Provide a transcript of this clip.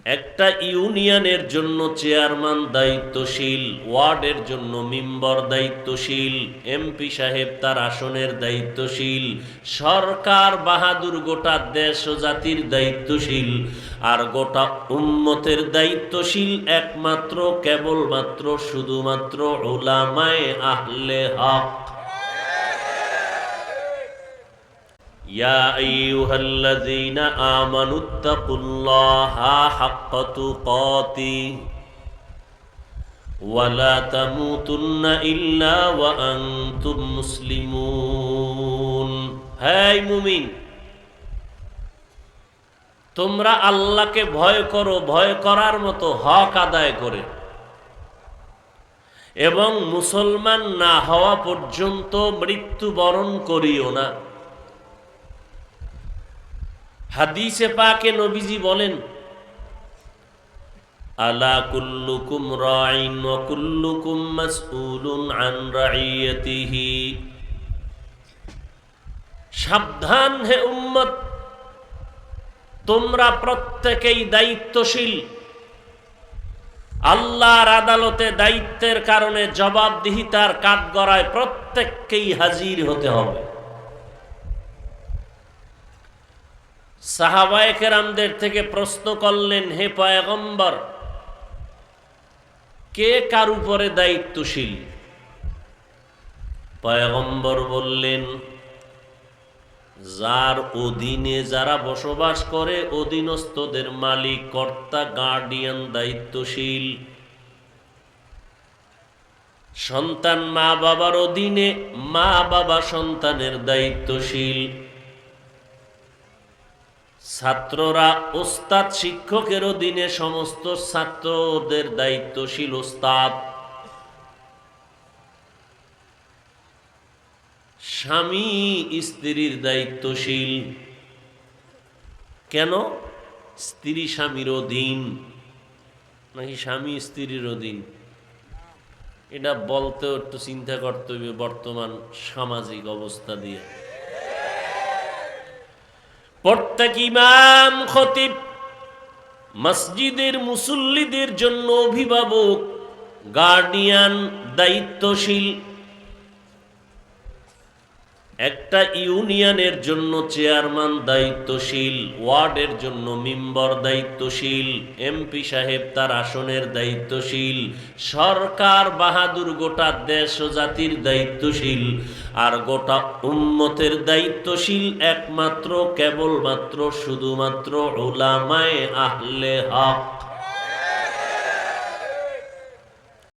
একটা ইউনিয়নের জন্য চেয়ারম্যান দায়িত্বশীল, ওয়ার্ডের জন্য মেম্বার দায়িত্বশীল, এমপি সাহেব তার আসনের দায়িত্বশীল, সরকার বাহাদুর গোটা দেশ ও জাতির দায়িত্বশীল, আর গোটা উম্মতের দায়িত্বশীল একমাত্র কেবলমাত্র শুধুমাত্র উলামায়ে আহলে হক। ইয়া আইয়ুহাল্লাযীনা আমানুত্তাকুল্লাহা হাক্কা তুকাতিহি ওয়া লা তামুতুন্না ইল্লা ওয়া আনতুম মুসলিমুন। হে মুমিন, তোমরা আল্লাহকে ভয় করো, ভয় করার মতো হক আদায় করে, এবং মুসলমান না হওয়া পর্যন্ত মৃত্যুবরণ করিও না। হাদিসে পাকে নবীজি বলেন, আলা কুল্লুকুম রাইন ওয়া কুল্লুকুম মাসউলুন আন রাইয়াতিহি। সাবধান হে উম্মত, তোমরা প্রত্যেকেই দায়িত্বশীল। আল্লাহর আদালতে দায়িত্বের কারণে জবাবদিহিতার কাঠগড়ায় প্রত্যেককেই হাজির হতে হবে। সাহাবায়ে কেরামদের থেকে প্রশ্ন করলেন, হে পয়গম্বর, কে কার উপরে দায়িত্বশীল? পয়গম্বর বললেন, যার অধীনে যারা বসবাস করে অধীনস্থদের মালিক, কর্তা, গার্ডিয়ান দায়িত্বশীল। সন্তান মা বাবার অধীনে, মা বাবা সন্তানের দায়িত্বশীল। ছাত্ররা ওস্তাদ শিক্ষকের অধীনে সমস্ত ছাত্রদের দায়িত্বশীল ওস্তাদ। স্বামী স্ত্রীর দায়িত্বশীল। কেন? স্ত্রী স্বামীর অধীন নাকি স্বামী স্ত্রীর অধীন? এটা বলতেও একটু চিন্তা করতে হবে বর্তমান সামাজিক অবস্থা দিয়ে। প্রত্যেক ইমাম, খতিব, মসজিদের মুসল্লিদের জন্য অভিভাবক, গার্ডিয়ান দায়িত্বশীল। একটা ইউনিয়নের জন্য চেয়ারম্যান দায়িত্বশীল, ওয়ার্ডের জন্য মেম্বার দায়িত্বশীল, এমপি সাহেব তার আসনের দায়িত্বশীল, সরকার বাহাদুর গোটা দেশ ও জাতির দায়িত্বশীল, আর গোটা উম্মতের দায়িত্বশীল একমাত্র কেবলমাত্র শুধুমাত্র উলামায়ে আহলে হক।